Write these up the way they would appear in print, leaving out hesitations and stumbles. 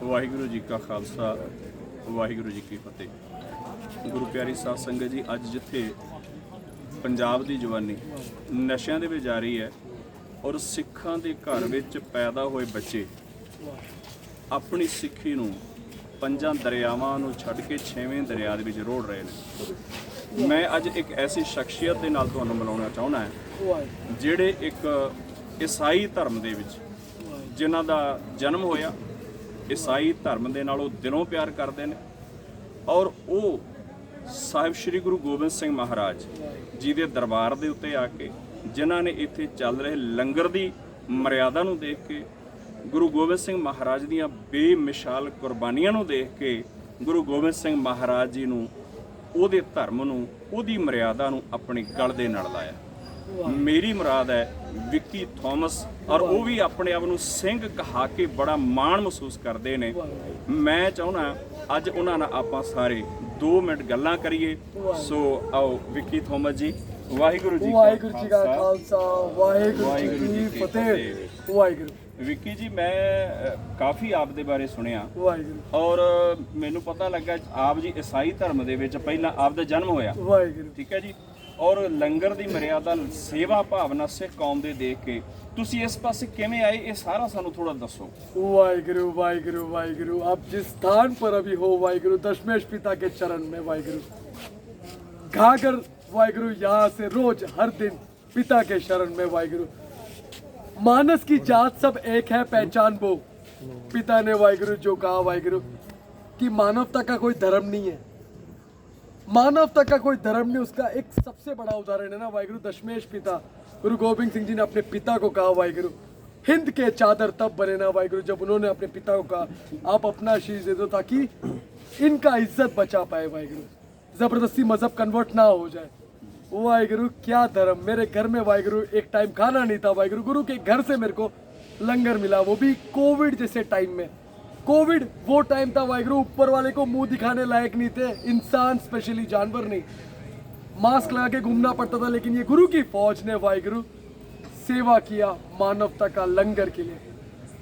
ਵਾਹਿਗੁਰੂ ਜੀ ਕਾ ਖਾਲਸਾ ਵਾਹਿਗੁਰੂ ਜੀ ਕੀ ਫਤਿਹ। ਗੁਰੂ ਪਿਆਰੀ ਸਾਧ ਸੰਗਤ ਜੀ, ਅੱਜ ਜਿੱਥੇ ਪੰਜਾਬ ਦੀ ਜਵਾਨੀ ਨਸ਼ਿਆਂ ਦੇ ਵਿੱਚ ਜਾ ਰਹੀ ਹੈ ਔਰ ਸਿੱਖਾਂ ਦੇ ਘਰ ਵਿੱਚ ਪੈਦਾ ਹੋਏ ਬੱਚੇ ਆਪਣੀ ਸਿੱਖੀ ਨੂੰ ਪੰਜਾਂ ਦਰਿਆਵਾਂ ਨੂੰ ਛੱਡ ਕੇ 6ਵੇਂ ਦਰਿਆ ਦੇ ਵਿੱਚ ਰੋੜ ਰਹੇ ਨੇ। ਮੈਂ ਅੱਜ ਇੱਕ ਐਸੀ ਸ਼ਖਸੀਅਤ ਦੇ ਨਾਲ ਤੁਹਾਨੂੰ ਮਿਲਾਉਣਾ ਚਾਹੁੰਦਾ ਹਾਂ ਜਿਹੜੇ ਇੱਕ ਈਸਾਈ ਧਰਮ ਦੇ ਵਿੱਚ ਜਿਨ੍ਹਾਂ ਦਾ ਜਨਮ ਹੋਇਆ, ਈਸਾਈ ਧਰਮ ਦੇ ਨਾਲ ਉਹ ਦਿਲੋਂ ਪਿਆਰ ਕਰਦੇ ਨੇ ਔਰ ਉਹ ਸਾਹਿਬ ਸ੍ਰੀ ਗੁਰੂ ਗੋਬਿੰਦ ਸਿੰਘ ਮਹਾਰਾਜ ਜੀ ਦੇ ਦਰਬਾਰ ਦੇ ਉੱਤੇ ਆ ਕੇ ਜਿਨ੍ਹਾਂ ਨੇ ਇੱਥੇ ਚੱਲ ਰਹੇ ਲੰਗਰ ਦੀ ਮਰਿਆਦਾ ਨੂੰ ਦੇਖ ਕੇ, ਗੁਰੂ ਗੋਬਿੰਦ ਸਿੰਘ ਮਹਾਰਾਜ ਦੀਆਂ ਬੇਮਿਸਾਲ ਕੁਰਬਾਨੀਆਂ ਨੂੰ ਦੇਖ ਕੇ ਗੁਰੂ ਗੋਬਿੰਦ ਸਿੰਘ ਮਹਾਰਾਜ ਜੀ ਨੂੰ, ਉਹਦੇ ਧਰਮ ਨੂੰ, ਉਹਦੀ ਮਰਿਆਦਾ ਨੂੰ ਆਪਣੇ ਗਲ ਦੇ ਨਾਲ ਲਾਇਆ। ਮੇਰੀ ਮੁਰਾਦ ਹੈ ਵਿੱਕੀ ਥੋਮਸ, ਔਰ ਉਹ ਵੀ ਆਪਣੇ ਆਪ ਨੂੰ ਸਿੰਘ ਕਹਾ ਕੇ ਬੜਾ ਮਾਣ ਮਹਿਸੂਸ ਕਰਦੇ ਨੇ। ਮੈਂ ਚਾਹੁੰਦਾ ਅੱਜ ਉਹਨਾਂ ਨਾਲ ਆਪਾਂ ਸਾਰੇ 2 ਮਿੰਟ ਗੱਲਾਂ ਕਰੀਏ। ਸੋ ਆਓ ਵਿੱਕੀ ਥੋਮਸ ਜੀ। ਵਾਹਿਗੁਰੂ ਜੀ ਕਾ ਖਾਲਸਾ ਵਾਹਿਗੁਰੂ ਜੀ ਕੀ ਫਤਿਹ। ਵਾਹਿਗੁਰੂ। ਵਿੱਕੀ ਜੀ, ਮੈਂ ਕਾਫੀ ਆਪ ਦੇ ਬਾਰੇ ਸੁਣਿਆ ਔਰ ਮੈਨੂੰ ਪਤਾ ਲੱਗਾ ਆਪ ਜੀ ਈਸਾਈ ਧਰਮ ਦੇ ਵਿੱਚ ਪਹਿਲਾਂ ਆਪ ਦਾ ਜਨਮ ਹੋਇਆ। ਠੀਕ ਹੈ ਜੀ। ਔਰ ਲੰਗਰ ਦੀ ਮਰਿਆਦਾ, ਸੇਵਾ ਭਾਵਨਾ ਸਿੱਖ ਕੌਮ ਦੇ ਦੇਖ ਕੇ ਤੁਸੀਂ ਇਸ ਪਾਸੇ ਕਿਵੇਂ ਆਏ, ਇਹ ਸਾਰਾ ਸਾਨੂੰ ਥੋੜਾ ਦੱਸੋ। वाहिगुरु वाहिगुरु वाहिगुरु। आप जिस स्थान पर अभी हो वाहिगुरु, दशमेश पिता के चरण में वाहिगुरु, घाघर वाहिगुरु यहाँ से रोज हर दिन पिता के शरण में वाहिगुरु। मानस की जात सब एक है, पहचान वो पिता ने वाहिगुरु जो कहा वाहिगुरु कि मानवता का कोई धर्म नहीं है, मानवता का कोई धर्म नहीं। उसका एक सबसे बड़ा उदाहरण है ना वाहिगुरु, दशमेश पिता गुरु गोबिंद सिंह जी ने अपने पिता को कहा वाहिगुरु, हिंद के चादर तब बने ना वाहिगुरु जब उन्होंने अपने पिता को कहा आप अपना शीश दे दो ताकि इनका इज्जत बचा पाए वाहिगुरु, जबरदस्ती मजहब कन्वर्ट ना हो जाए। वाहिगुरु क्या धर्म। मेरे घर में वाहिगुरु एक टाइम खाना नहीं था वाहिगुरु, गुरु के घर से मेरे को लंगर मिला, वो भी कोविड जैसे टाइम में। कोविड वो टाइम था वाहिगुरु, ऊपर वाले को मुंह दिखाने लायक नहीं थे इंसान, स्पेशली जानवर नहीं, मास्क लगा के घूमना पड़ता था। लेकिन ये गुरु की फौज ने वाहिगुरु सेवा किया मानवता का लंगर के लिए।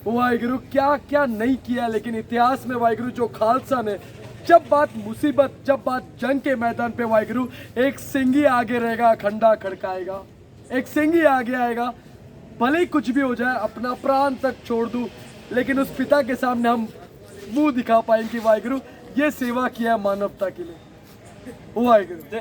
वाहिगुरु क्या क्या नहीं किया, लेकिन इतिहास में वाहिगुरु जो खालसा ने, जब बात मुसीबत, जब बात जंग के मैदान पे वाहिगुरु, एक सिंगी आगे रहेगा, खंडा खड़काएगा, एक सिंगी आगे आएगा, भले ही कुछ भी हो जाए, अपना प्राण तक छोड़ दूं, लेकिन उस पिता के सामने हम मुंह दिखा पाएंगे कि वाहिगुरु ये सेवा किया मानवता के लिए। ਵਾਹਿਗੁਰੂ। ਤੇ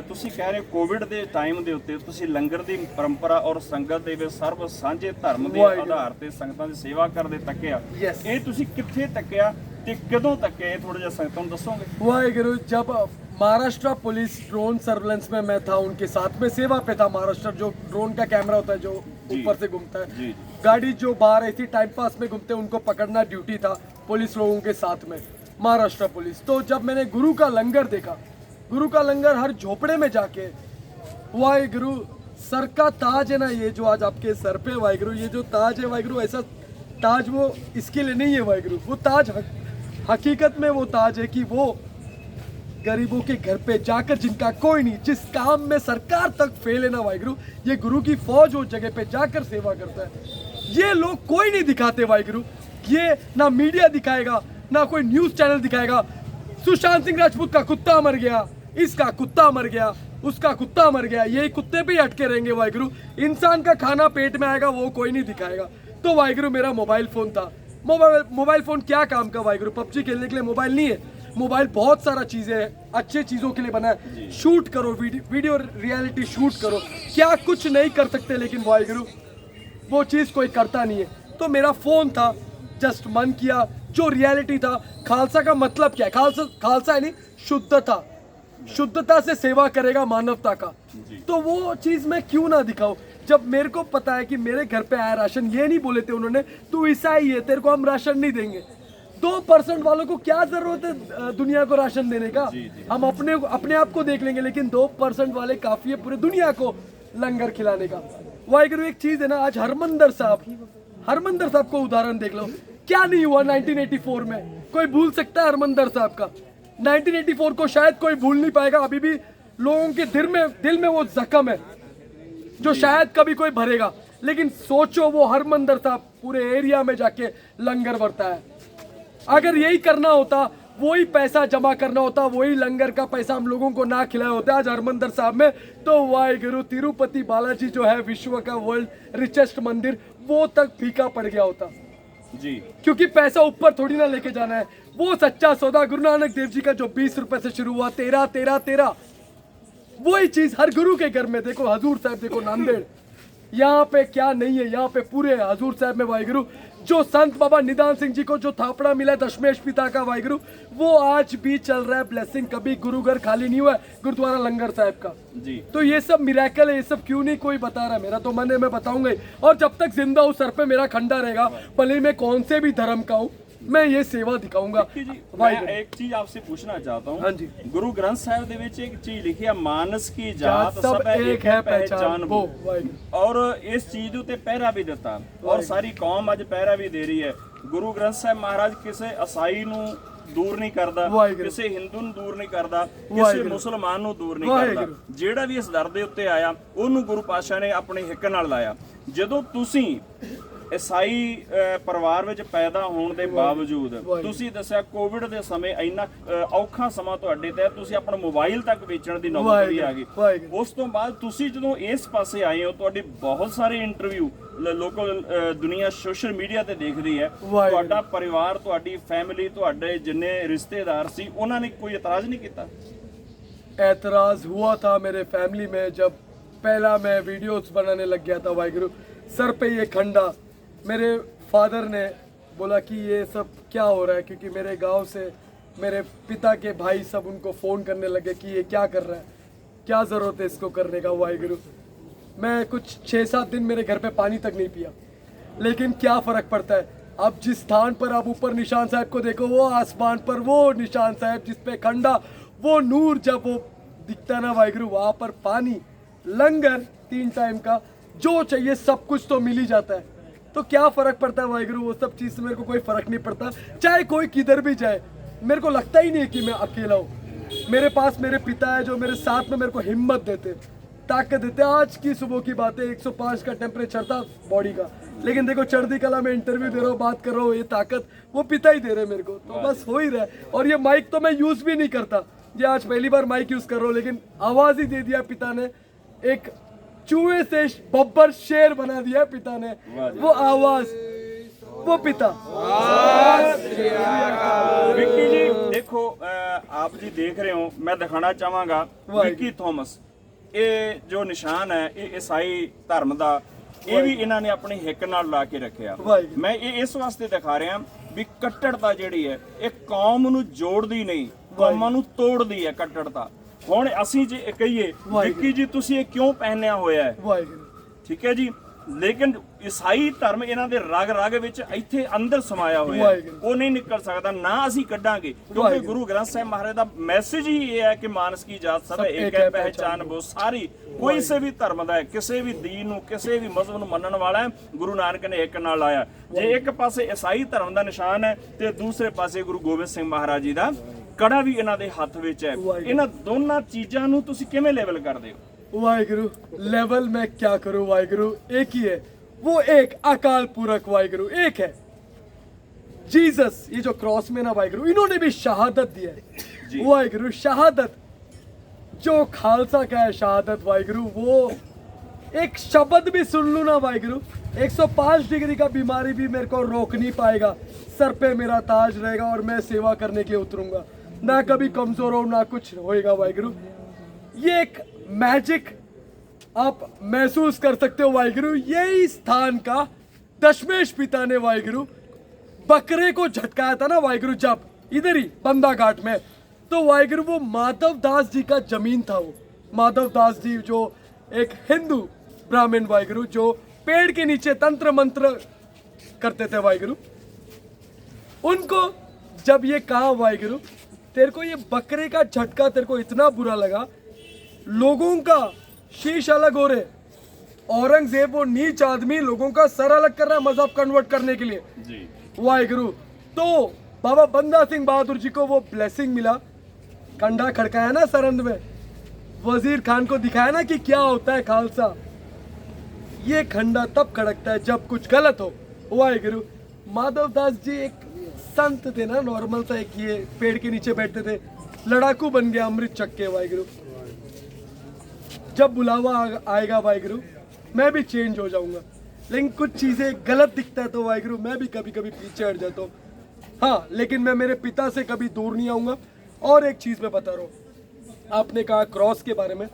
ਤੁਸੀਂ ਕਹਿ ਰਹੇ ਕੋਵਿਡ ਦੇ ਟਾਈਮ ਦੇ ਉੱਤੇ ਤੁਸੀਂ ਲੰਗਰ ਦੀ ਪਰੰਪਰਾ ਔਰ ਸੰਗਤ ਦੇ ਵਿੱਚ ਸਰਬ ਸਾਂਝੇ ਧਰਮ ਦੇ ਆਧਾਰ ਤੇ ਸੰਗਤਾਂ ਦੀ ਸੇਵਾ ਕਰਦੇ ਤੱਕਿਆ, ਇਹ ਤੁਸੀਂ ਕਿੱਥੇ ਤੱਕਿਆ ਤੇ ਕਦੋਂ तक थोड़ा जा संगतों दसोगे। वाहिगुरु, जब महाराष्ट्र पुलिस ड्रोन सर्वेलेंस में मैं था, उनके साथ में सेवा पे था। महाराष्ट्र जो ड्रोन का कैमरा होता है जो ऊपर से घूमता है, गाड़ी जो बाहर ऐसी टाइम पास में घूमते हैं उनको पकड़ना ड्यूटी था पुलिस लोगों के साथ में, महाराष्ट्र पुलिस। तो जब मैंने गुरु का लंगर देखा, गुरु का लंगर हर झोपड़े में जाके, वाहिगुरु सर का ताज है ना, ये जो आज आपके सर पे वाहिगुरु, ये जो ताज है वाहिगुरु, ऐसा ताज वो इसके लिए नहीं है वाहिगुरु, वो ताज हकीकत में वो ताज है कि वो गरीबों के घर पे जाकर, जिनका कोई नहीं, जिस काम में सरकार तक फेल है ना वाहिगुरु, ये गुरु की फौज उस जगह पे जाकर सेवा करता है। ये लोग कोई नहीं दिखाते वाहिगुरु, ये ना मीडिया दिखाएगा, ना कोई न्यूज चैनल दिखाएगा। सुशांत सिंह राजपूत का कुत्ता मर गया, इसका कुत्ता मर गया, उसका कुत्ता मर गया, यही कुत्ते पे ही अटके रहेंगे वाहिगुरु। इंसान का खाना पेट में आएगा वो कोई नहीं दिखाएगा। तो वाहिगुरु मेरा मोबाइल फोन था, मोबाइल फोन क्या काम का वाहिगुरु, पबजी खेलने के लिए मोबाइल नहीं है। मोबाइल बहुत सारा चीजें है, अच्छे चीजों के लिए बना है। शूट करो, वीडियो रियलिटी शूट करो, क्या कुछ नहीं कर सकते, लेकिन वाहिगुरु वो चीज कोई करता नहीं है। तो मेरा फोन था, जस्ट मन किया, जो रियलिटी था। खालसा का मतलब क्या है, खालसा है नहीं, शुद्धता, शुद्धता से सेवा करेगा मानवता का। तो वो चीज मैं क्यों ना दिखाऊं, जब मेरे को पता है कि मेरे घर पे आया राशन, ये नहीं बोले थे उन्होंने तू ईसाई है तेरे को हम राशन नहीं देंगे। 2% वालों को क्या जरूरत है दुनिया को राशन देने का, हम अपने आप को देख लेंगे, लेकिन 2% वाले काफी है पूरे दुनिया को लंगर खिलाने का। वाहिगुरु एक चीज है ना, आज हरमंदर साहब को उदाहरण देख लो, क्या नहीं हुआ 1984 में, कोई भूल सकता है हरमंदर साहब का? 1984 को शायद कोई भूल नहीं पाएगा, अभी भी लोगों के दिल में वो जख्म है जो शायद कभी कोई भरेगा। लेकिन सोचो वो हरमंदर साहब पूरे एरिया में जाके लंगर बरता है। अगर यही करना होता, वही पैसा जमा करना होता, वही लंगर का पैसा हम लोगों को ना खिलाया होता आज हरमंदिर साहब में, तो वाहिगुरु तिरुपति बालाजी जो है विश्व का वर्ल्ड रिचेस्ट मंदिर, वो तक फीका पड़ गया होता जी। क्योंकि पैसा ऊपर थोड़ी ना लेके जाना है। वो सच्चा सौदा गुरु नानक देव जी का जो 20 रुपए से शुरू हुआ, 13 13 13, वही चीज हर गुरु के घर में। देखो हजूर साहब, देखो नांदेड़, यहाँ पे क्या नहीं है, यहाँ पे पूरे हजूर साहब में वाहिगुरु जो संत बाबा निदान सिंह जी को जो थापड़ा मिला है दशमेश पिता का वाहिगुरु, वो आज भी चल रहा है ब्लेसिंग। कभी गुरु घर खाली नहीं हुआ है गुरुद्वारा लंगर साहब का जी। तो ये सब मिरेकल है, ये सब क्यों नहीं कोई बता रहा। मेरा तो मन है, मैं बताऊंगा ही। और जब तक जिंदा हूँ सर पे मेरा खंडा रहेगा, भले मैं कौन से भी धर्म का हूँ, मैं ये सेवा दिखाऊंगा। जी, मैं एक चीज आपसे पूछना चाहता हूँ। हाँ जी। गुरु ग्रंथ साहिब ਦੇ ਵਿੱਚ एक चीज लिखी है, मानस की जात सब एक है पहचान वो। और इस चीज ਦੇ ਉੱਤੇ ਪਹਿਰਾ ਵੀ ਦਿੱਤਾ और सारी कौम ਅੱਜ ਪਹਿਰਾ ਵੀ ਦੇ ਰਹੀ है। ਗੁਰੂ ਗ੍ਰੰਥ ਸਾਹਿਬ ਮਹਾਰਾਜ ਕਿਸੇ ਈਸਾਈ ਨੂੰ ਦੂਰ ਨਹੀਂ ਕਰਦਾ, ਕਿਸੇ ਹਿੰਦੂ ਨੂੰ ਦੂਰ ਨਹੀਂ ਕਰਦਾ, ਕਿਸੇ ਮੁਸਲਮਾਨ ਨੂੰ ਦੂਰ ਨਹੀਂ ਕਰਦਾ। ਜਿਹੜਾ ਵੀ ਇਸ ਦਰ ਦੇ ਉੱਤੇ ਆਇਆ ਉਹਨੂੰ ਗੁਰੂ ਪਾਤਸ਼ਾਹ ਨੇ ਆਪਣੀ ਹਿੱਕ ਨਾਲ ਲਾਇਆ। ਜਦੋਂ ਤੁਸੀਂ ਈਸਾਈ ਪਰਿਵਾਰ ਵਿੱਚ ਪੈਦਾ ਹੋਣ ਦੇ ਬਾਵਜੂਦ ਤੁਸੀਂ ਦੱਸਿਆ ਕੋਵਿਡ ਦੇ ਸਮੇਂ ਇੰਨਾ ਔਖਾ ਸਮਾਂ ਤੁਹਾਡੇ ਤੇ, ਤੁਸੀਂ ਆਪਣਾ ਮੋਬਾਈਲ ਤੱਕ ਵੇਚਣ ਦੀ ਨੌਬਤ ਵੀ ਆ ਗਈ। ਉਸ ਤੋਂ ਬਾਅਦ ਤੁਸੀਂ ਜਦੋਂ ਇਸ ਪਾਸੇ ਆਏ ਹੋ, ਤੁਹਾਡੀ ਬਹੁਤ ਸਾਰੇ ਇੰਟਰਵਿਊ ਲੋਕਲ ਦੁਨੀਆ ਸੋਸ਼ਲ ਮੀਡੀਆ ਤੇ ਦੇਖਦੀ ਹੈ। ਤੁਹਾਡਾ ਪਰਿਵਾਰ, ਤੁਹਾਡੀ ਫੈਮਿਲੀ, ਤੁਹਾਡੇ ਜਿੰਨੇ ਰਿਸ਼ਤੇਦਾਰ ਸੀ, ਉਹਨਾਂ ਨੇ ਕੋਈ ਇਤਰਾਜ਼ ਨਹੀਂ ਕੀਤਾ? एतराज हुआ था मेरे फैमिली में जब पहला मैं वीडियोस बनाने लग गया था वाहिगुरु। सर पे ये खंडा, मेरे फादर ने बोला कि ये सब क्या हो रहा है, क्योंकि मेरे गांव से मेरे पिता के भाई सब उनको फ़ोन करने लगे कि ये क्या कर रहा है, क्या ज़रूरत है इसको करने का वाहिगुरु। मैं कुछ 6-7 दिन मेरे घर पे पानी तक नहीं पिया, लेकिन क्या फ़र्क पड़ता है। अब जिस स्थान पर आप ऊपर निशान साहब को देखो, वो आसमान पर वो निशान साहब जिस पे खंडा, वो नूर जब वो दिखता ना वाहिगुरु, वहाँ पर पानी, लंगर 3 टाइम का, जो चाहिए सब कुछ तो मिल ही जाता है। तो क्या फ़र्क पड़ता है वाहिगुरु, वो सब चीज़ से मेरे को कोई फ़र्क नहीं पड़ता, चाहे कोई किधर भी जाए। मेरे को लगता ही नहीं है कि मैं अकेला हूँ। मेरे पास मेरे पिता है जो मेरे साथ में मेरे को हिम्मत देते, ताकत देते। आज की सुबह की बात है, 105 का टेम्परेचर था बॉडी का, लेकिन देखो चढ़ती कला में इंटरव्यू दे रहा हूँ, बात कर रहा हूँ, ये ताकत वो पिता ही दे रहे मेरे को। तो बस हो ही रहा है। और ये माइक तो मैं यूज़ भी नहीं करता, ये आज पहली बार माइक यूज़ कर रहा हूँ, लेकिन आवाज़ ही दे दिया पिता ने। एक चूहे से बब्बर शेर बना दिया पिता ने, वो आवाज़, वो पिता। विक्की जी देखो, आप जी देख रहे हो, मैं दिखाना चाहांगा विक्की थॉमस, ਇਹ ਜੋ ਨਿਸ਼ਾਨ ਹੈ ਇਹ ਈਸਾਈ ਧਰਮ ਦਾ, ਇਹ ਵੀ ਇਹਨਾਂ ਨੇ ਆਪਣੀ ਹਿੱਕ ਨਾਲ ਲਾ ਕੇ ਰੱਖਿਆ। ਮੈਂ ਇਹ ਇਸ ਵਾਸਤੇ ਦਿਖਾ ਰਿਹਾ ਵੀ ਕੱਟੜਤਾ ਜਿਹੜੀ ਹੈ ਇਹ ਕੌਮ ਨੂੰ ਜੋੜਦੀ ਨਹੀਂ, ਕੌਮਾਂ ਨੂੰ ਤੋੜਦੀ ਹੈ ਕੱਟੜਤਾ। ਹੁਣ ਅਸੀਂ ਜੇ ਕਹੀਏ ਵਿੱਕੀ ਜੀ ਤੁਸੀਂ ਇਹ ਕਿਉਂ ਪਹਿਨਿਆ ਹੋਇਆ ਹੈ, ਠੀਕ ਹੈ ਜੀ, ਲੇਕਿਨ ਈਸਾਈ ਧਰਮ ਇਹਨਾਂ ਦੇ ਰਗ ਰਗ ਵਿੱਚ ਇੱਥੇ ਅੰਦਰ ਸਮਾਇਆ ਹੋਇਆ, ਉਹ ਨਹੀਂ ਨਿਕਲ ਸਕਦਾ, ਨਾ ਅਸੀਂ ਕੱਢਾਂਗੇ। ਕਿਉਂਕਿ ਗੁਰੂ ਗ੍ਰੰਥ ਸਾਹਿਬ ਮਹਾਰਾਜ ਦਾ ਮੈਸੇਜ ਹੀ ਇਹ ਹੈ ਕਿ ਮਾਨਸ ਕੀ ਜਾਤ ਸਭ ਇੱਕ ਹੈ ਪਹਿਚਾਨ ਬੋ ਸਾਰੀ। ਕੋਈ ਸੇ ਵੀ ਧਰਮ ਦਾ ਹੈ, ਕਿਸੇ ਵੀ ਦੀਨ ਨੂੰ, ਕਿਸੇ ਵੀ ਮਜ਼ਹਬ ਨੂੰ ਮੰਨਣ ਵਾਲਾ ਹੈ, ਗੁਰੂ ਨਾਨਕ ਨੇ ਇੱਕ ਨਾਲ ਲਾਇਆ। ਜੇ ਇੱਕ ਪਾਸੇ ਈਸਾਈ ਧਰਮ ਦਾ ਨਿਸ਼ਾਨ ਹੈ ਤੇ ਦੂਸਰੇ ਪਾਸੇ ਗੁਰੂ ਗੋਬਿੰਦ ਸਿੰਘ ਮਹਾਰਾਜ ਜੀ ਦਾ ਕੜਾ ਵੀ ਇਹਨਾਂ ਦੇ ਹੱਥ ਵਿੱਚ ਹੈ। ਇਹਨਾਂ ਦੋਨਾਂ ਚੀਜ਼ਾਂ ਨੂੰ ਤੁਸੀਂ ਕਿਵੇਂ ਲੈਵਲ ਕਰਦੇ ਹੋ? वाहिगुरु लेवल में क्या करूं वाहिगुरु, एक ही है, वो एक अकाल पुरख वाहिगुरु एक है। जीसस ये जो क्रॉस में ना वाहिगुरु, इन्होंने भी शहादत दी है वाहिगुरु। शहादत जो खालसा का है शहादत वाहिगुरु, वो एक शब्द भी सुन लूं ना वाहिगुरु, 105 डिग्री का बीमारी भी मेरे को रोक नहीं पाएगा। सर पे मेरा ताज रहेगा और मैं सेवा करने के लिए उतरूंगा, ना कभी कमजोर हो ना कुछ होएगा वाहिगुरु। ये एक मैजिक आप महसूस कर सकते हो वाहिगुरु। यही स्थान का दशमेश पिता ने वाहिगुरु बकरे को झटकाया था ना वाहिगुरु, जब इधर ही बंदा घाट में, तो वाहिगुरु वो माधव दास जी का जमीन था। वो माधव दास जी जो एक हिंदू ब्राह्मण वाहिगुरु, जो पेड़ के नीचे तंत्र मंत्र करते थे वाहिगुरु, उनको जब ये कहा वाहिगुरु तेरे को ये बकरे का झटका तेरे को इतना बुरा लगा, लोगों का शीश अलग हो रहे, औरंगजेब वो नीच आदमी लोगों का सर अलग कर रहा है मजहब कन्वर्ट करने के लिए जी वाहिगुरु। तो बाबा बंदा सिंह बहादुर जी को वो ब्लेसिंग मिला, कंडा खड़काया ना सरहद में, वजीर खान को दिखाया ना कि क्या होता है खालसा। ये खंडा तब खड़कता है जब कुछ गलत हो, वाहिगुरु। माधव दास जी एक संत थे ना, नॉर्मल सा, एक ये पेड़ के नीचे बैठते थे, लड़ाकू बन गया अमृत चक के वाहिगुरु। जब बुलावा आएगा वाहिगुरु मैं भी चेंज हो जाऊंगा, लेकिन कुछ चीजें गलत दिखता है तो वाहिगुरु मैं भी कभी कभी पीछे हट जाता हूँ। हाँ, लेकिन मैं मेरे पिता से कभी दूर नहीं आऊंगा। और एक चीज मैं बता रहा हूँ, आपने कहा क्रॉस के बारे में,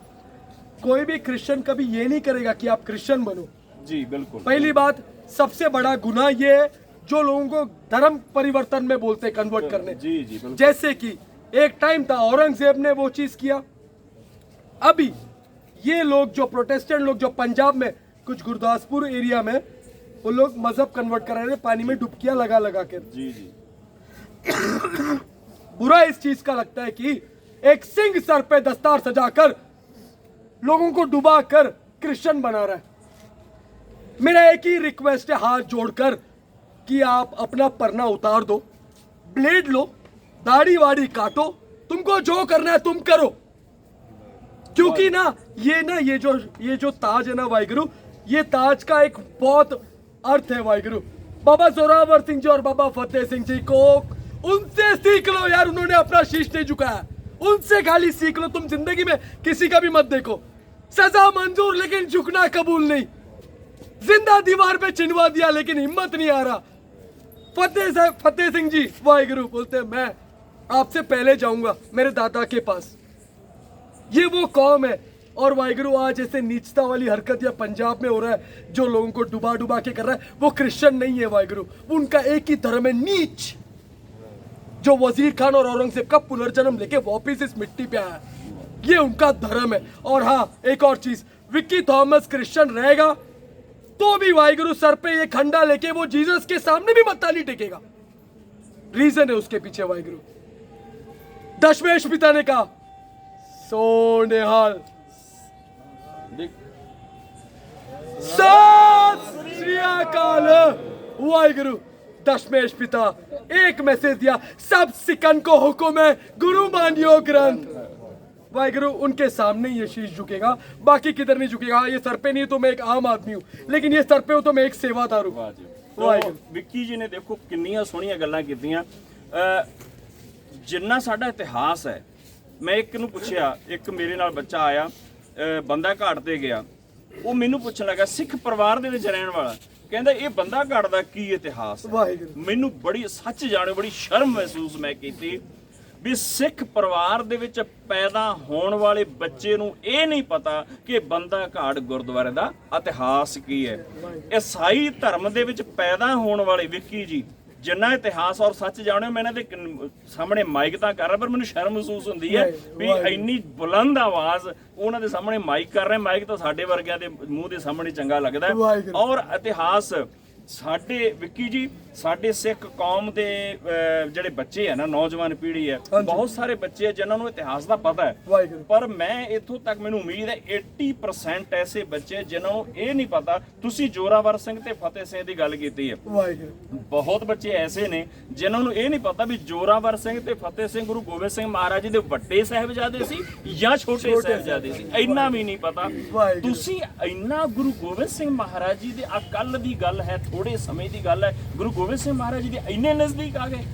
कोई भी क्रिश्चियन कभी ये नहीं करेगा कि आप क्रिश्चियन बनो। जी बिल्कुल। पहली बात, सबसे बड़ा गुनाह ये है जो लोगों को धर्म परिवर्तन में बोलते हैं, कन्वर्ट करने। जी जी बिल्कुल। जैसे कि एक टाइम था औरंगजेब ने वो चीज किया, अभी ये लोग जो प्रोटेस्टेंट लोग जो पंजाब में कुछ गुरदासपुर एरिया में वो लोग मजहब कन्वर्ट करा रहे, पानी में डुबकियां लगा लगा कर। जी जी। बुरा इस चीज का लगता है कि एक सिंह सर पे दस्तार सजाकर लोगों को डुबा कर क्रिश्चियन बना रहा है। मेरा एक ही रिक्वेस्ट है हाथ जोड़कर कि आप अपना परना उतार दो, ब्लेड लो, दाढ़ी वाड़ी काटो, तुमको जो करना है तुम करो। क्योंकि ना ये जो ताज है ना वाहिगुरु, ये ताज का एक बहुत अर्थ है वाहिगुरु। बाबा जोरावर सिंह जी और बाबा फतेह सिंह जी को उनसे सीख लो यार, उन्होंने अपना शीश नहीं झुकाया, उनसे खाली सीख लो। तुम जिंदगी में किसी का भी मत देखो, सजा मंजूर लेकिन झुकना कबूल नहीं। जिंदा दीवार पे चिनवा दिया लेकिन हिम्मत नहीं आ रहा। फतेह सिंह जी वाहिगुरु बोलते हैं मैं आपसे पहले जाऊंगा मेरे दादा के पास। ये वो कौम है। और वाहिगुरु आज ऐसे नीचता वाली हरकत या पंजाब में हो रहा है, जो लोगों को डुबा डुबा के कर रहा है, वो क्रिश्चियन नहीं है वाहिगुरु, उनका एक ही धर्म है, नीच, जो वजीर खान और औरंगजेब का पुनर्जन्म लेके वापिस इस मिट्टी पे आया, ये उनका धर्म है। और हाँ, एक और चीज, विक्की थॉमस क्रिश्चियन रहेगा तो भी वाहिगुरु सर पे ये खंडा लेके वो जीसस के सामने भी मत्था नहीं टेकेगा। रीजन है उसके पीछे वाहिगुरु। दशमेश पिता ने कहा सोनेहाल, सत श्री अकाल वाहिगुरु। दशमेश पिता एक मैसेज दिया, सब सिकन को हुक्म है गुरु मानियो ग्रंथ। वाहिगुरु उनके सामने ये शीश झुकेगा, बाकी किधर नहीं झुकेगा। ये सर पे नहीं तो मैं एक आम आदमी हूँ, लेकिन ये सर पे हो तो मैं एक सेवादार हूँ। ਵਾਹਿਗੁਰੂ। ਵਿੱਕੀ ਜੀ ਨੇ ਦੇਖੋ ਕਿੰਨੀਆਂ ਸੋਹਣੀਆਂ ਗੱਲਾਂ ਕੀਤੀਆਂ। ਜਿੰਨਾ ਸਾਡਾ ਇਤਿਹਾਸ ਹੈ, ਮੈਂ ਇੱਕ ਨੂੰ ਪੁੱਛਿਆ, ਇੱਕ ਮੇਰੇ ਨਾਲ ਬੱਚਾ ਆਇਆ, ਬੰਦਾ ਘਾਟ ਤੇ ਗਿਆ, ਉਹ ਮੈਨੂੰ ਪੁੱਛਣ ਲੱਗਾ ਸਿੱਖ ਪਰਿਵਾਰ ਦੇ ਵਿੱਚ ਰਹਿਣ ਵਾਲਾ, ਕਹਿੰਦਾ ਇਹ ਬੰਦਾ ਘਾਟ ਦਾ ਕੀ ਇਤਿਹਾਸ ਹੈ। ਮੈਨੂੰ ਬੜੀ ਸੱਚ ਜਾਣੇ ਬੜੀ ਸ਼ਰਮ ਮਹਿਸੂਸ ਮੈਂ ਕੀਤੀ ਵੀ ਸਿੱਖ ਪਰਿਵਾਰ ਦੇ ਵਿੱਚ ਪੈਦਾ ਹੋਣ ਵਾਲੇ ਬੱਚੇ ਨੂੰ ਇਹ ਨਹੀਂ ਪਤਾ ਕਿ ਬੰਦਾ ਘਾਟ ਗੁਰਦੁਆਰੇ ਦਾ ਇਤਿਹਾਸ ਕੀ ਹੈ। ਈਸਾਈ ਧਰਮ ਦੇ ਵਿੱਚ ਪੈਦਾ ਹੋਣ ਵਾਲੇ ਵਿੱਕੀ ਜੀ ਜਿੰਨਾ ਇਤਿਹਾਸ ਔਰ ਸੱਚ ਜਾਣਿਓ, ਮੈਂ ਇਹਨਾਂ ਦੇ ਸਾਹਮਣੇ ਮਾਈਕ ਤਾਂ ਕਰ ਰਿਹਾ, ਪਰ ਮੈਨੂੰ ਸ਼ਰਮ ਮਹਿਸੂਸ ਹੁੰਦੀ ਹੈ ਵੀ ਇੰਨੀ ਬੁਲੰਦ ਆਵਾਜ਼ ਉਹਨਾਂ ਦੇ ਸਾਹਮਣੇ ਮਾਈਕ ਕਰ ਰਹੇ। ਮਾਈਕ ਤਾਂ ਸਾਡੇ ਵਰਗਿਆਂ ਦੇ ਮੂੰਹ ਦੇ ਸਾਹਮਣੇ ਚੰਗਾ ਲੱਗਦਾ ਹੈ। ਔਰ ਇਤਿਹਾਸ ਸਾਡੇ ਵਿੱਕੀ ਜੀ, ਸਾਡੇ ਸਿੱਖ ਕੌਮ ਦੇ ਜਿਹੜੇ ਬੱਚੇ ਆ ਨਾ, ਨੌਜਵਾਨ ਪੀੜ੍ਹੀ ਹੈ, ਬਹੁਤ ਸਾਰੇ ਬੱਚੇ ਆ ਜਿਨ੍ਹਾਂ ਨੂੰ ਇਤਿਹਾਸ ਦਾ ਪਤਾ ਹੈ, ਪਰ ਮੈਂ ਇੱਥੋਂ ਤੱਕ ਮੈਨੂੰ ਉਮੀਦ ਹੈ 80% ਐਸੇ ਬੱਚੇ ਜਿਨ੍ਹਾਂ ਨੂੰ ਇਹ ਨਹੀਂ ਪਤਾ। ਤੁਸੀਂ ਜੋਰਾਵਰ ਸਿੰਘ ਤੇ ਫਤਿਹ ਸਿੰਘ ਦੀ ਗੱਲ ਕੀਤੀ ਹੈ, ਬਹੁਤ ਬੱਚੇ ਐਸੇ ਨੇ ਜਿਨ੍ਹਾਂ ਨੂੰ ਇਹ ਨਹੀਂ ਪਤਾ ਵੀ ਜੋਰਾਵਰ ਸਿੰਘ ਤੇ ਫਤਿਹ ਸਿੰਘ ਗੁਰੂ ਗੋਬਿੰਦ ਸਿੰਘ ਮਹਾਰਾਜ ਜੀ ਦੇ ਵੱਡੇ ਸਾਹਿਬਜ਼ਾਦੇ ਸੀ ਜਾਂ ਛੋਟੇ ਸਾਹਿਬਜ਼ਾਦੇ ਸੀ, ਇੰਨਾ ਵੀ ਨਹੀਂ ਪਤਾ। ਤੁਸੀਂ ਇੰਨਾ ਗੁਰੂ ਗੋਬਿੰਦ ਸਿੰਘ ਮਹਾਰਾਜ ਜੀ ਦੇ ਕੱਲ ਦੀ ਗੱਲ ਹੈ, थोड़े समय की गल है, गुरु गोबिंद सिंह महाराज जी इन्ने नजदीक आ गए।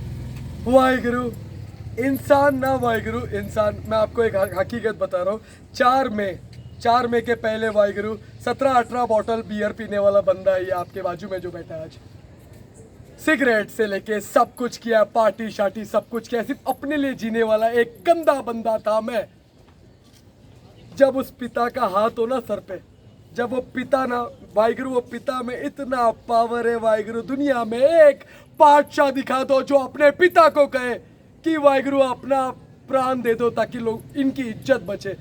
वाहिगुरु इंसान ना वाहिगुरु इंसान, मैं आपको एक हकीकत बता रहा हूँ। 4 मई के पहले वाहिगुरु 17-18 बॉटल बियर पीने वाला बंदा है ये आपके बाजू में जो बैठा है आज। सिगरेट से लेके सब कुछ किया, पार्टी शार्टी सब कुछ किया, सिर्फ अपने लिए जीने वाला एक गंदा बंदा था मैं। जब उस पिता का हाथ हो ना सर पे, जब वो पिता ना वाहिगुरु, वो पिता में इतना पावर है वाहिगुरु, दुनिया में एक बादशाह दिखा दो जो अपने पिता को कहे कि वाहिगुरु अपना प्राण दे दो ताकि लोग इनकी इज्जत बचे।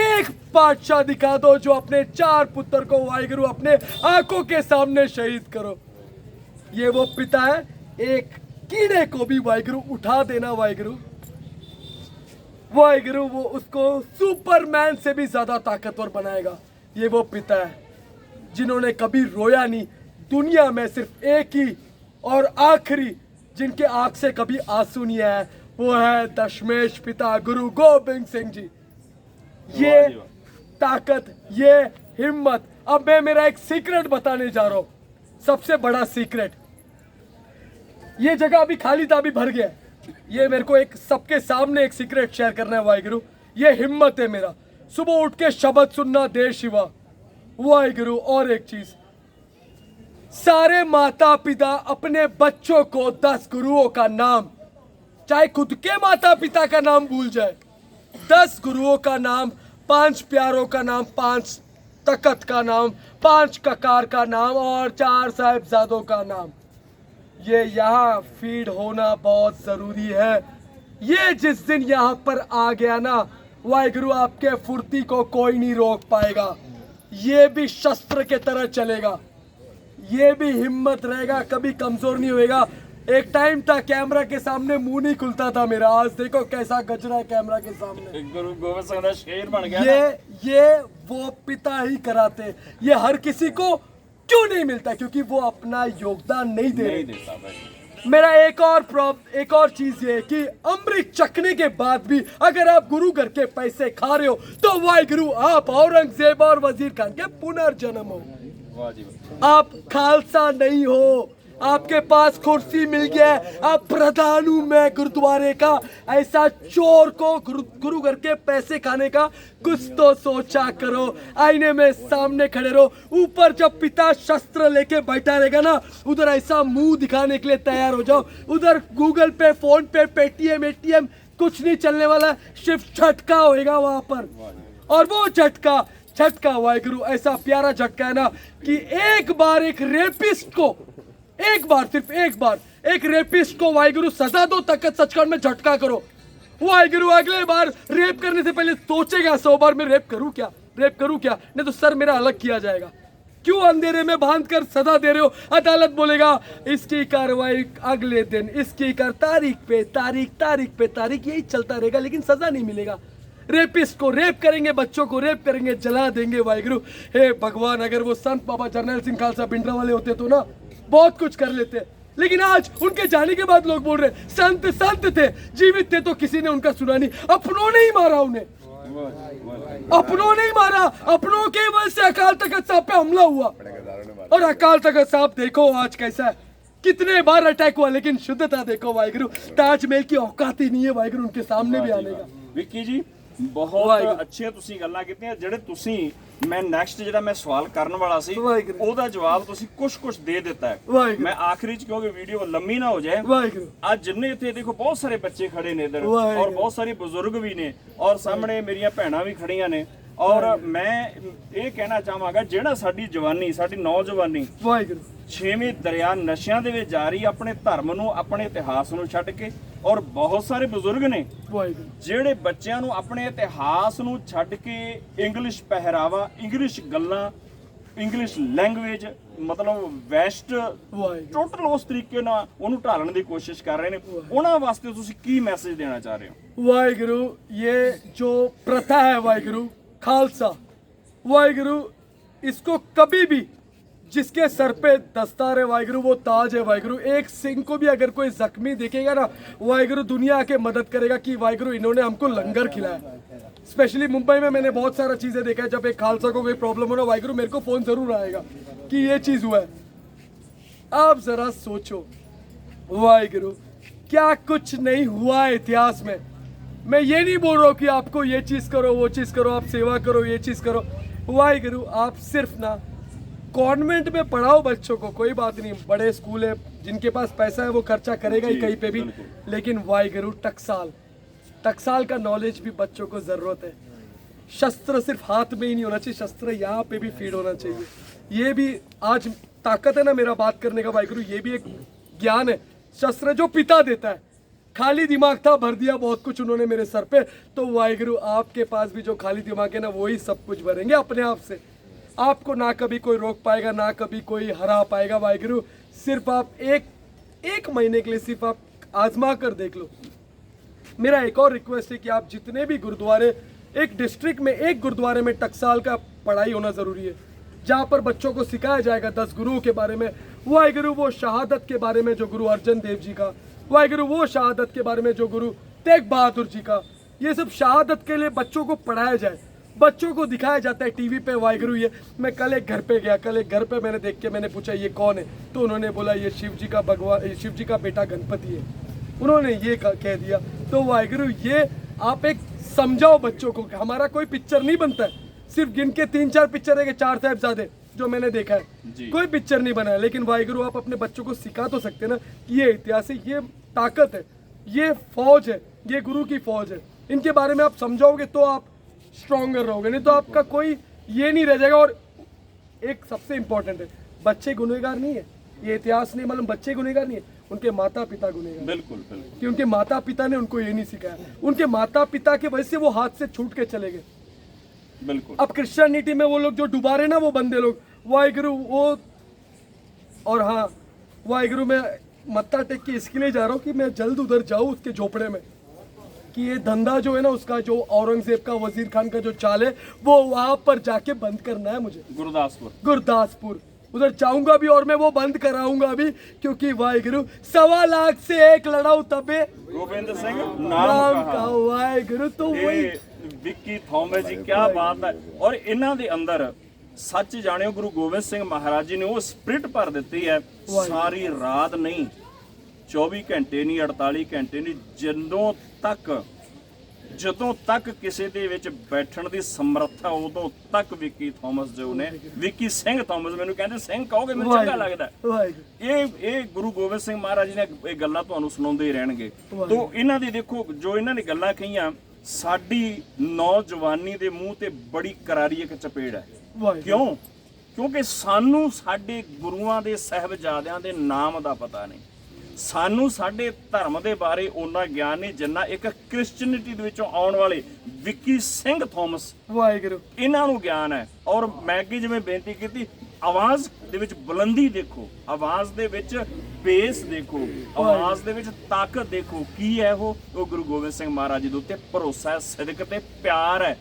एक बादशाह दिखा दो जो अपने 4 पुत्र को वाहिगुरु अपने आंखों के सामने शहीद करो। ये वो पिता है, एक कीड़े को भी वाहिगुरु उठा देना वाहिगुरु, वाहिगुरु वो उसको सुपरमैन से भी ज्यादा ताकतवर बनाएगा। ये वो पिता है जिन्होंने कभी रोया नहीं। दुनिया में सिर्फ एक ही और आखिरी जिनके आंख से कभी आंसू नहीं आया, वो है दशमेश पिता गुरु गोबिंद सिंह जी। ये ताकत, ये हिम्मत। अब मैं मेरा एक सीक्रेट बताने जा रहा हूँ। सबसे बड़ा सीक्रेट, ये जगह अभी खाली था, अभी भर गया। ये मेरे को एक सबके सामने एक सीक्रेट शेयर करना है वाहिगुरु। ये हिम्मत है मेरा, सुबह उठ के शब्द सुनना देश शिवा वाहिगुरु। और एक चीज, सारे माता पिता अपने बच्चों को 10 गुरुओं का नाम, चाहे खुद के माता पिता का नाम भूल जाए, 10 गुरुओं का नाम, 5 प्यारों का नाम, 5 तकत का नाम, 5 ककार का नाम और 4 साहिबजादों का नाम, ये यहाँ फीड होना बहुत जरूरी है। ये जिस दिन यहाँ पर आ गया ना वाहिगुरु, आपके फुर्ती को कोई नहीं रोक पाएगा। ये भी शस्त्र के तरह चलेगा, ये भी हिम्मत रहेगा, कभी कमजोर नहीं होएगा। एक टाइम था कैमरा के सामने मुंह नहीं खुलता था मेरा, आज देखो कैसा गज रहा है कैमरा के सामने। गुरु गोविंद सिंह दा शेर बन गया। ये वो पिता ही कराते, ये हर किसी को क्यों नहीं मिलता? क्योंकि वो अपना योगदान नहीं दे रहे। मेरा एक और चीज ये है कि अमृत चखने के बाद भी अगर आप गुरु घर के पैसे खा रहे हो तो वाहिगुरु आप औरंगजेब और वजीर खान के पुनर्जन्म हो। आप खालसा नहीं हो, आपके पास कुर्सी मिल गया है, आप प्रधान हूं मैं गुरुद्वारे का। ऐसा चोर को गुरु घर के पैसे खाने का कुछ तो सोचा करो। आईने में सामने खड़े रहो, ऊपर जब पिता शस्त्र लेके बैठा रहेगा ना, उधर ऐसा मुंह दिखाने के लिए तैयार हो जाओ। उधर गूगल पे, फोन पे, पेटीएम, एटीएम कुछ नहीं चलने वाला, सिर्फ झटका होएगा वहां पर। और वो झटका वाहिगुरु ऐसा प्यारा झटका है ना कि एक बार एक रेपिस्ट को, सिर्फ एक बार एक रेपिस्ट को वाहिगुरु सजा दो, तखत सचखंड में झटका करो। वाहिगुरु अगले बार रेप करने से पहले सोचेगा 100 बार मैं रेप करूं क्या, नहीं तो सर मेरा अलग किया जाएगा। क्यों अंधेरे में बांध कर सजा दे रहे हो? अदालत बोलेगा इसकी कार्रवाई अगले दिन, इसकी तारीख पे तारीख, यही चलता रहेगा, लेकिन सजा नहीं मिलेगा। रेपिस्ट को रेप करेंगे, बच्चों को रेप करेंगे, जला देंगे। वाहिगुरु हे भगवान, अगर वो संत बाबा जरनैल सिंह खालसा भिंडरा वाले होते तो ना बहुत कुछ कर लेते, लेकिन आज उनके जाने के बाद लोग बोल रहे संत थे, जीवित थे तो किसी ने उनका सुना नहीं। अपनों ने ही मारा उन्हें, अपनों के वजह से अकाल तख्त साहब पे हमला हुआ। और अकाल तख्त साहब देखो आज कैसा है, कितने बार अटैक हुआ, लेकिन शुद्धता देखो वाहिगुरु। ताजमहल की औकात ही नहीं है वाहिगुरु उनके सामने भी आने का। विक्की जी बहुत अच्छे ਤੁਸੀਂ ਗੱਲਾਂ ਕੀਤੀਆਂ। ਜਿਹੜੇ ਤੁਸੀਂ ਮੈਂ ਨੈਕਸਟ ਜਿਹੜਾ ਮੈਂ ਸਵਾਲ ਕਰਨ ਵਾਲਾ ਸੀ ਉਹਦਾ ਜਵਾਬ ਤੁਸੀਂ ਕੁਝ ਦੇ ਦਿੱਤਾ ਹੈ। ਮੈਂ ਆਖਰੀ ਚ ਕਿਉਂਕਿ ਵੀਡੀਓ ਲੰਮੀ ਨਾ ਹੋ ਜਾਏ, ਅੱਜ ਜਿੰਨੇ ਇੱਥੇ ਦੇਖੋ ਬਹੁਤ ਸਾਰੇ ਬੱਚੇ ਖੜੇ ਨੇ ਇਧਰ ਔਰ ਬਹੁਤ ਸਾਰੇ ਬਜ਼ੁਰਗ ਵੀ ਨੇ ਔਰ ਸਾਹਮਣੇ ਮੇਰੀਆਂ ਭੈਣਾਂ ਵੀ ਖੜੀਆਂ ਨੇ। ਔਰ ਮੈਂ ਇਹ ਕਹਿਣਾ ਚਾਹਾਂਗਾ ਜਿਹੜਾ ਸਾਡੀ ਜਵਾਨੀ, ਸਾਡੀ ਨੌਜਵਾਨੀ ਛੇਵੇਂ ਦਰਿਆ ਨਸ਼ਿਆਂ ਦੇ ਵਿੱਚ ਜਾ ਰਹੀ, ਆਪਣੇ ਧਰਮ ਨੂੰ, ਆਪਣੇ ਇਤਿਹਾਸ ਨੂੰ ਛੱਡ ਕੇ। ਔਰ ਬਹੁਤ ਸਾਰੇ ਬਜ਼ੁਰਗ ਨੇ ਜਿਹੜੇ ਬੱਚਿਆਂ ਨੂੰ ਆਪਣੇ ਇਤਿਹਾਸ ਨੂੰ ਛੱਡ ਕੇ ਇੰਗਲਿਸ਼ ਪਹਿਰਾਵਾ, ਇੰਗਲਿਸ਼ ਗੱਲਾਂ, ਇੰਗਲਿਸ਼ ਲੈਂਗੁਏਜ, ਮਤਲਬ ਵੈਸਟ ਟੋਟਲ ਉਸ ਤਰੀਕੇ ਨਾਲ ਉਹਨੂੰ ਢਾਲਣ ਦੀ ਕੋਸ਼ਿਸ਼ ਕਰ ਰਹੇ ਨੇ। ਉਹਨਾਂ ਵਾਸਤੇ ਤੁਸੀਂ ਕੀ ਮੈਸੇਜ ਦੇਣਾ ਚਾਹ ਰਹੇ ਹੋ? वाहिगुरु ये जो प्रथा है वाहिगुरु खालसा, वाहिगुरु इसको कभी भी जिसके सर पे दस्तार है वाहिगुरु वो ताज है वाहिगुरु। एक सिंह को भी अगर कोई जख्मी दिखेगा ना वाहिगुरु दुनिया आके मदद करेगा कि वाहिगुरु इन्होंने हमको लंगर खिलाया। स्पेशली मुंबई में मैंने बहुत सारा चीजें देखा है, जब एक खालसा को कोई प्रॉब्लम हो ना वाहिगुरु मेरे को फोन जरूर आएगा कि ये चीज हुआ है। आप जरा सोचो वाहिगुरु क्या कुछ नहीं हुआ है इतिहास में। मैं ये नहीं बोल रहा हूँ कि आपको ये चीज करो, वो चीज करो, आप सेवा करो, ये चीज करो। वाहिगुरु आप सिर्फ ना कॉन्वेंट में पढ़ाओ बच्चों को, कोई बात नहीं, बड़े स्कूल है, जिनके पास पैसा है वो खर्चा करेगा ही कहीं पे भी, लेकिन वाहिगुरु टकसाल का नॉलेज भी बच्चों को जरूरत है। शस्त्र सिर्फ हाथ में ही नहीं होना चाहिए, शस्त्र यहाँ पे भी फीड होना चाहिए। ये भी आज ताकत है ना मेरा बात करने का वाहिगुरु, ये भी एक ज्ञान है। शस्त्र जो पिता देता है, खाली दिमाग था भर दिया बहुत कुछ उन्होंने मेरे सर पे, तो वाहिगुरु आपके पास भी जो खाली दिमाग है ना वही सब कुछ भरेंगे अपने आप से। आपको ना कभी कोई रोक पाएगा, ना कभी कोई हरा पाएगा वाहिगुरु। सिर्फ आप एक महीने के लिए सिर्फ आप आजमा कर देख लो। मेरा एक और रिक्वेस्ट है कि आप जितने भी गुरुद्वारे, एक डिस्ट्रिक्ट में एक गुरुद्वारे में टकसाल का पढ़ाई होना ज़रूरी है, जहाँ पर बच्चों को सिखाया जाएगा 10 गुरुओं के बारे में वाहिगुरु, वो शहादत के बारे में जो गुरु अर्जन देव जी का, वाहिगुरु वो शहादत के बारे में जो गुरु तेग बहादुर जी का, ये सब शहादत के लिए बच्चों को पढ़ाया जाए। बच्चों को दिखाया जाता है टीवी पे वाहिगुरु ये। मैं कल एक घर पे गया, कल एक घर पे मैंने देख के मैंने पूछा ये कौन है, तो उन्होंने बोला ये शिव जी का भगवान, शिव जी का बेटा गणपति है, उन्होंने ये कह दिया। तो वाहिगुरु ये आप एक समझाओ बच्चों को कि हमारा कोई पिक्चर नहीं बनता है, सिर्फ गिन के 3-4 पिक्चर है कि 4 साहिबजादे जो मैंने देखा है, कोई पिक्चर नहीं बना है। लेकिन वाहिगुरु आप अपने बच्चों को सिखा तो सकते ना कि ये इतिहास है, ये ताकत है, ये फौज है, ये गुरु की फौज है। इनके बारे में आप समझाओगे तो आप स्ट्रॉन्गर रहोगे, नहीं तो आपका कोई ये नहीं रह जाएगा। और एक सबसे इंपॉर्टेंट है, बच्चे गुनहगार नहीं है, ये इतिहास नहीं मालूम, बच्चे गुनहगार नहीं है, उनके माता पिता गुनहगार। बिल्कुल बिल्कुल, कि उनके माता पिता ने उनको ये नहीं सिखाया, उनके माता पिता की वजह से वो हाथ से छूट के चले गए। बिल्कुल। अब क्रिश्चियनिटी में वो लोग जो डुबा रहे ना, वो बंदे लोग, वाहिगुरु वो। और हाँ वाहिगुरु, मैं मत्था टेक के इसके लिए जा रहा हूँ कि मैं जल्द उधर जाऊँ उसके झोपड़े में, कि ये धंधा जो है ना उसका, जो औरंगजेब का, वजीर खान का जो चाल है, वो वहां पर जाके बंद करना है मुझे। गुरदासपुर उधर जाऊंगा भी और मैं वो बंद कराऊंगा भी, क्योंकि वाहिगुरु 1.25 लाख से एक लड़ाऊ तबे गोविंद सिंह नाम का वाहिगुरु। तो वही विक्की थॉमस जी, क्या बात है। और इन्हां दे अंदर सच जानियो गुरु गोबिंद सिंह महाराज जी ने वो स्पिरिट भर ਦਿੱਤੀ है, सारी रात नहीं, 24 घंटे नहीं, 48 घंटे नहीं, ਜਦੋਂ ਤੱਕ ਕਿਸੇ ਦੇ ਵਿੱਚ ਬੈਠਣ ਦੀ ਸਮਰੱਥਾ, ਉਦੋਂ ਤੱਕ ਵਿੱਕੀ ਥਾਮਸ ਜੋ ਨੇ, ਵਿੱਕੀ ਸਿੰਘ ਥਾਮਸ, ਮੈਨੂੰ ਕਹਿੰਦੇ ਸਿੰਘ ਕਹੋਗੇ ਮੈਨੂੰ ਚੰਗਾ ਲੱਗਦਾ। ਇਹ ਗੁਰੂ ਗੋਬਿੰਦ ਸਿੰਘ ਮਹਾਰਾਜ ਜੀ ਨੇ ਇਹ ਗੱਲਾਂ ਤੁਹਾਨੂੰ ਸੁਣਾਉਂਦੇ ਹੀ ਰਹਿਣਗੇ। ਤੋਂ ਇਹਨਾਂ ਦੀ ਦੇਖੋ ਜੋ ਇਹਨਾਂ ਨੇ ਗੱਲਾਂ ਕਹੀਆਂ, ਸਾਡੀ ਨੌਜਵਾਨੀ ਦੇ ਮੂੰਹ ਤੇ ਬੜੀ ਕਰਾਰੀ ਇੱਕ ਚਪੇੜ ਹੈ। ਕਿਉਂ? ਕਿਉਂਕਿ ਸਾਨੂੰ ਸਾਡੇ ਗੁਰੂਆਂ ਦੇ ਸਾਹਿਬਜ਼ਾਦਿਆਂ ਦੇ ਨਾਮ ਦਾ ਪਤਾ ਨਹੀਂ, ਸਾਨੂੰ ਸਾਡੇ ਧਰਮ ਦੇ ਬਾਰੇ ਉਹਨਾਂ ਗਿਆਨ ਨਹੀਂ ਜਿੰਨਾ ਇੱਕ ਕ੍ਰਿਸਚੀਅਨਿਟੀ ਦੇ ਵਿੱਚੋਂ ਆਉਣ ਵਾਲੇ ਵਿੱਕੀ ਸਿੰਘ ਥਾਮਸ ਵਾਹਿਗੁਰੂ ਇਹਨਾਂ ਨੂੰ ਗਿਆਨ ਹੈ। ਔਰ ਮੈਂ ਅੱਗੇ ਜਿਵੇਂ ਬੇਨਤੀ ਕੀਤੀ, ਆਵਾਜ਼ ਦੇ ਵਿੱਚ ਬੁਲੰਦੀ ਦੇਖੋ, ਆਵਾਜ਼ ਦੇ ਵਿੱਚ ਬੇਸ ਦੇਖੋ, ਆਵਾਜ਼ ਦੇ ਵਿੱਚ ਤਾਕਤ ਦੇਖੋ, ਕੀ ਹੈ ਉਹ ਗੁਰੂ ਗੋਬਿੰਦ ਸਿੰਘ ਮਹਾਰਾਜ ਜੀ ਦੇ ਉੱਤੇ ਭਰੋਸਾ ਹੈ, ਸਿਦਕ ਤੇ ਪਿਆਰ ਹੈ।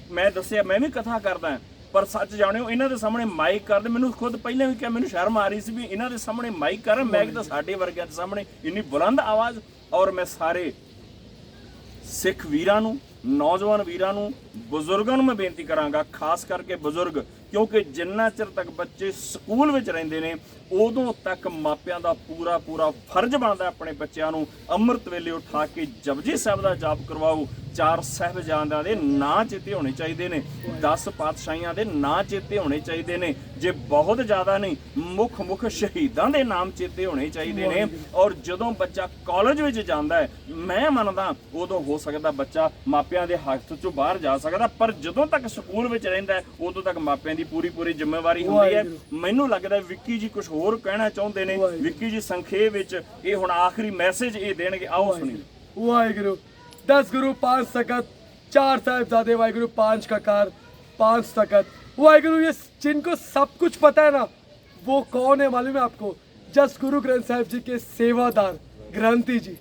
ਮੈਂ ਦੱਸਿਆ ਮੈਂ ਵੀ ਕਥਾ ਕਰਦਾ, ਪਰ ਸੱਚ ਜਾਣਿਓ ਇਹਨਾਂ ਦੇ ਸਾਹਮਣੇ ਮਾਈਕ ਕਰਦੇ, ਮੈਨੂੰ ਖੁਦ ਪਹਿਲਾਂ ਵੀ ਕਿਹਾ, ਮੈਨੂੰ ਸ਼ਰਮ ਆ ਰਹੀ ਸੀ ਵੀ ਇਹਨਾਂ ਦੇ ਸਾਹਮਣੇ ਮਾਈਕ ਕਰ, ਮੈਂ ਤਾਂ ਸਾਡੇ ਵਰਗਿਆਂ ਦੇ ਸਾਹਮਣੇ ਇੰਨੀ ਬੁਲੰਦ ਆਵਾਜ਼। ਔਰ ਮੈਂ ਸਾਰੇ ਸਿੱਖ ਵੀਰਾਂ ਨੂੰ, ਨੌਜਵਾਨ ਵੀਰਾਂ ਨੂੰ, ਬਜ਼ੁਰਗਾਂ ਨੂੰ ਮੈਂ ਬੇਨਤੀ ਕਰਾਂਗਾ, ਖਾਸ ਕਰਕੇ ਬਜ਼ੁਰਗ, ਕਿਉਂਕਿ ਜਿੰਨਾ ਚਿਰ ਤੱਕ ਬੱਚੇ ਸਕੂਲ ਵਿੱਚ ਰਹਿੰਦੇ ਨੇ ਉਦੋਂ ਤੱਕ ਮਾਪਿਆਂ ਦਾ ਪੂਰਾ ਫਰਜ਼ ਬਣਦਾ ਆਪਣੇ ਬੱਚਿਆਂ ਨੂੰ ਅੰਮ੍ਰਿਤ ਵੇਲੇ ਉਠਾ ਕੇ ਜਪਜੀ ਸਾਹਿਬ ਦਾ ਜਾਪ ਕਰਵਾਓ। 4 ਸਾਹਿਬਜ਼ਾਦਿਆਂ ਦੇ ਨਾਂ ਚੇਤੇ ਹੋਣੇ ਚਾਹੀਦੇ ਨੇ, 10 ਪਾਤਸ਼ਾਹੀਆਂ ਦੇ ਨਾਂ ਚੇਤੇ ਹੋਣੇ ਚਾਹੀਦੇ ਨੇ, ਜੇ ਬਹੁਤ ਜ਼ਿਆਦਾ ਨਹੀਂ ਮੁੱਖ ਸ਼ਹੀਦਾਂ ਦੇ ਨਾਮ ਚੇਤੇ ਹੋਣੇ ਚਾਹੀਦੇ ਨੇ। ਔਰ ਜਦੋਂ ਬੱਚਾ ਕਾਲਜ ਵਿੱਚ ਜਾਂਦਾ ਹੈ, ਮੈਂ ਮੰਨਦਾ ਉਦੋਂ ਹੋ ਸਕਦਾ ਬੱਚਾ ਮਾਪਿਆਂ ਦੇ ਹੱਥ ਚੋਂ ਬਾਹਰ ਜਾ ਸਕਦਾ, ਪਰ ਜਦੋਂ ਤੱਕ ਸਕੂਲ ਵਿੱਚ ਰਹਿੰਦਾ ਉਦੋਂ ਤੱਕ ਮਾਪਿਆਂ ਦੀ ਪੂਰੀ ਜ਼ਿੰਮੇਵਾਰੀ ਹੁੰਦੀ ਹੈ। ਮੈਨੂੰ ਲੱਗਦਾ ਵਿੱਕੀ ਜੀ ਕੁਝ ਹੋਰ ਕਹਿਣਾ ਚਾਹੁੰਦੇ ਨੇ। ਵਿੱਕੀ ਜੀ ਸੰਖੇਪ ਵਿੱਚ ਇਹ ਹੁਣ ਆਖਰੀ ਮੈਸੇਜ ਇਹ ਦੇਣਗੇ, ਆਓ ਸੁਣੀਏ। ਵਾਹਿਗੁਰੂ 10 गुरु 5 सखत, 4 साहिबजादे वाहिगुरु, 5 ककार, 5 सखत। वाहिगुरु ये जिनको सब कुछ पता है ना, वो कौन है मालूम है आपको? जस्ट गुरु ग्रंथ साहिब जी के सेवादार ग्रंथी जी।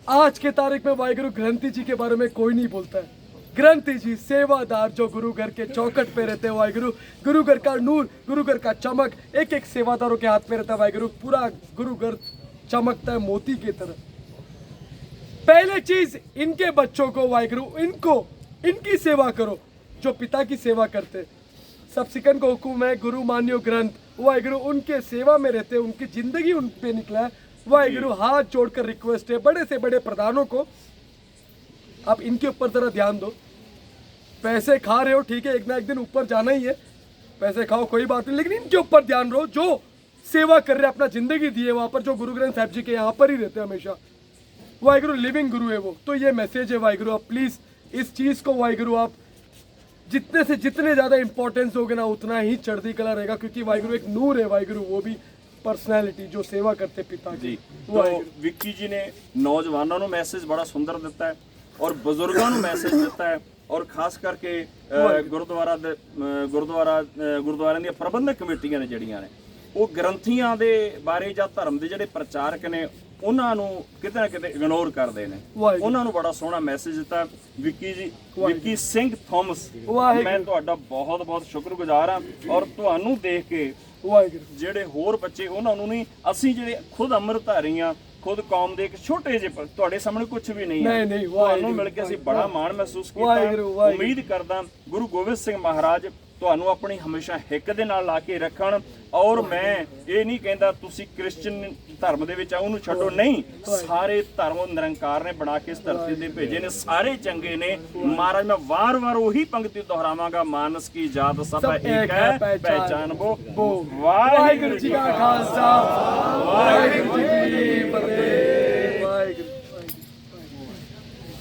आज के तारीख में वाहिगुरु ग्रंथी जी के बारे में कोई नहीं बोलता है। ग्रंथी जी सेवादार जो गुरु घर के चौखट पे रहते हैं, वाहिगुरु गुरु घर का नूर, गुरु घर का चमक एक सेवादारों के हाथ में रहता है। वाहिगुरु पूरा गुरु घर चमकता है मोती की तरह। पहले चीज इनके बच्चों को वाहिगुरु इनकी सेवा करो जो पिता की सेवा करते। सब सिकन को हुक्म है, गुरु मान्यो ग्रंथ, वाहिगुरु उनके सेवा में रहते, उनकी जिंदगी उन पे निकला है। वाहिगुरु हाथ जोड़कर रिक्वेस्ट है बड़े से बड़े प्रधानों को, आप इनके ऊपर जरा ध्यान दो। पैसे खा रहे हो ठीक है, एक ना एक दिन ऊपर जाना ही है, पैसे खाओ कोई बात नहीं, लेकिन इनके ऊपर ध्यान रहो जो सेवा कर रहे, अपना जिंदगी दी है वहां पर, जो गुरु ग्रंथ साहिब जी के यहाँ पर ही रहते हमेशा। वाहिगुरु लिविंग गुरु है वो। तो ये मैसेज है वाहिगुरु, आप प्लीज़ इस चीज़ को वाहिगुरु आप जितने से जितने ज़्यादा इंपॉर्टेंस होगे ना उतना ही चढ़ती कला रहेगा, क्योंकि वाहिगुरु एक नूर है, वाहिगुरु वो भी पर्सनैलिटी जो सेवा करते पिता की। तो विक्की जी ने नौजवानों को मैसेज बड़ा सुंदर दिता है और बुजुर्गों को मैसेज दिता है, और खास करके गुरुद्वारा दी प्रबंधक कमेटियां ने जड़ियां ने वो ग्रंथियां दे बारे ਜਾਂ ਧਰਮ ਦੇ ਜਿਹੜੇ ਪ੍ਰਚਾਰਕ ਨੇ ਉਹਨਾਂ ਨੂੰ ਕਿਤੇ ਨਾ ਕਿਤੇ ਇਗਨੋਰ ਕਰਦੇ ਨੇ। ਉਹਨਾਂ ਨੂੰ ਬੜਾ ਸੋਹਣਾ ਮੈਸੇਜ ਦਿੱਤਾ ਵਿੱਕੀ ਜੀ, ਵਿੱਕੀ ਸਿੰਘ ਥਾਮਸ। ਮੈਂ ਤੁਹਾਡਾ ਬਹੁਤ ਸ਼ੁਕਰਗੁਜ਼ਾਰ ਹਾਂ, ਔਰ ਤੁਹਾਨੂੰ ਦੇਖ ਕੇ ਜਿਹੜੇ ਹੋਰ ਬੱਚੇ ਉਹਨਾਂ ਨੂੰ ਨਹੀਂ, ਅਸੀਂ ਜਿਹੜੇ ਖੁਦ ਅੰਮ੍ਰਿਤਧਾਰੀ ਆ, ਖੁਦ ਕੌਮ ਦੇ ਇੱਕ ਛੋਟੇ ਜਿਹੇ ਤੁਹਾਡੇ ਸਾਹਮਣੇ ਕੁਝ ਵੀ ਨਹੀਂ ਹੈ, ਨਹੀਂ, ਤੁਹਾਨੂੰ ਮਿਲ ਕੇ ਅਸੀਂ ਬੜਾ ਮਾਣ ਮਹਿਸੂਸ ਕੀਤਾ। ਵਾਹਿਗੁਰੂ। ਉਮੀਦ ਕਰਦਾ ਗੁਰੂ ਗੋਬਿੰਦ ਸਿੰਘ ਮਹਾਰਾਜ ਤੁਹਾਨੂੰ ਆਪਣੀ ਹਮੇਸ਼ਾ ਹਿੱਕ ਦੇ ਨਾਲ ਲਾ ਕੇ ਰੱਖਣ। ਔਰ ਮੈਂ ਇਹ ਨਹੀਂ ਕਹਿੰਦਾ ਤੁਸੀਂ ਕ੍ਰਿਸਚਨ ਧਰਮ ਦੇ ਵਿੱਚ ਆ ਉਹਨੂੰ ਛੱਡੋ, ਨਹੀਂ, ਸਾਰੇ ਧਰਮ ਨਿਰੰਕਾਰ ਨੇ ਬਣਾ ਕੇ ਇਸ ਧਰਤੀ ਤੇ ਭੇਜੇ ਨੇ, ਸਾਰੇ ਚੰਗੇ ਨੇ। ਮਹਾਰਾਜ ਮੈਂ ਵਾਰ-ਵਾਰ ਉਹੀ ਪੰਕਤੀ ਦੁਹਰਾਵਾਂਗਾ, ਮਾਨਸ ਕੀ ਜਾਤ ਸਭ ਇੱਕ ਹੈ ਪਹਿਚਾਨ ਬੋ। ਵਾਹਿਗੁਰੂ ਜੀ ਕਾ ਖਾਲਸਾ, ਵਾਹਿਗੁਰੂ ਜੀ